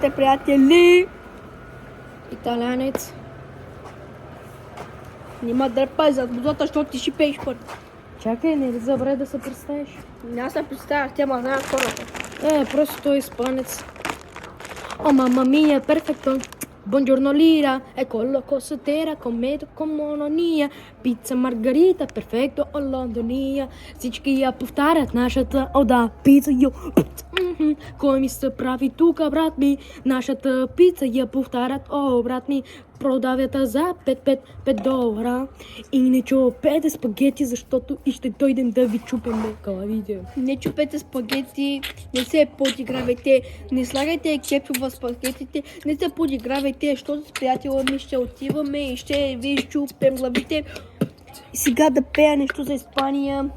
Те, приятели! Италянец. Нима дърпай зад бузата, защото ти шипееш първо. Чакай, не е забравя да се представиш. Няма се представях, тя ма знаят хората. Просто той е испанец. О, mamma mia, perfetto. Buongiorno Lira, ecco la cossetera, commedo con mononia. Pizza margarita, perfetto, о Лондония. Всички я повтарят нашата, о да, пица, йо. Кой ми се прави тука, брат ми? Нашата пица я повтарят, о, брат ми. Продавят за 5 долара. И не чупете спагети, защото и ще дойдем да ви чупим главите. Не чупете спагети, не се подигравайте, не слагайте кетчуп в спагетите, не се подигравайте, защото с приятела ми ще отиваме и ще ви чупим главите. И сега да пея нещо за Испания.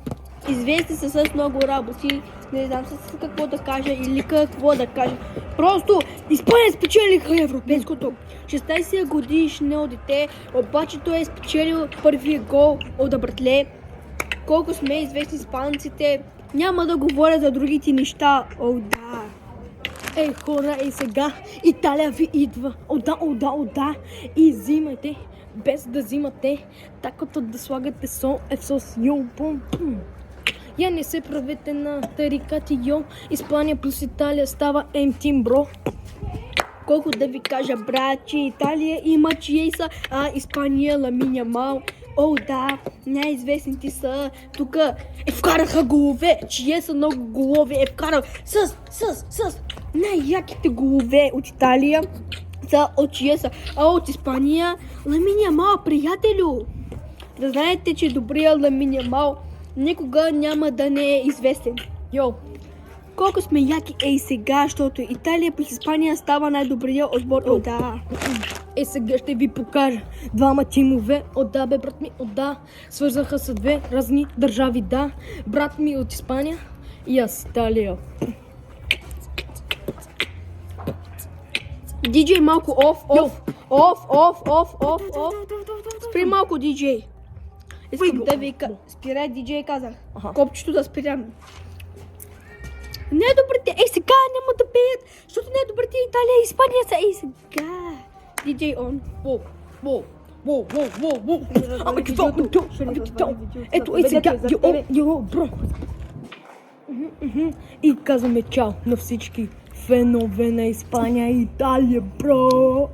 Известни са с много работи, не знам с какво да кажа или какво да кажа. Просто Испания спечелиха европейското. 16 годишно дете, обаче той е спечелил първия гол от братле. Колко сме известни испанците, няма да говоря за другите неща. О, да. Ей, хора, ей сега, Италия ви идва. О да. И взимайте, без да взимате, такото да слагате сол е в сос, йо, пум. Я не се правете на тарикати, йо. Испания плюс Италия става М-тим, бро. Колко да ви кажа, брат, че Италия има Чиеса, а Испания Ламин Ямал. О, да, най-известните са тук. Вкараха голове, Чиеса много голове, вкарал с най-яките голове от Италия са от Чиеса, а от Испания Ламин Ямал, приятелю. Да знаете, че добрият Ламин Ямал никога няма да не е известен. Йо, колко сме яки ей сега, защото Италия плюс Испания става най-добрият отбор. О, да. Сега ще ви покажа. Двама тимове, отда бе, брат ми, отда. Свързаха се две разни държави, да. Брат ми от Испания и аз Италия. Диджей малко оф. Спри малко, диджей. Искам да ви спирай, диджей, казах. Копчето да спирам. Най-добрите, ей сега няма да пеят, защото най-добрите Италия и Испания са, ей сега. Диджей он. Ето, ей сега, йо, бро. И казваме чао на всички фенове на Испания и Италия, бро.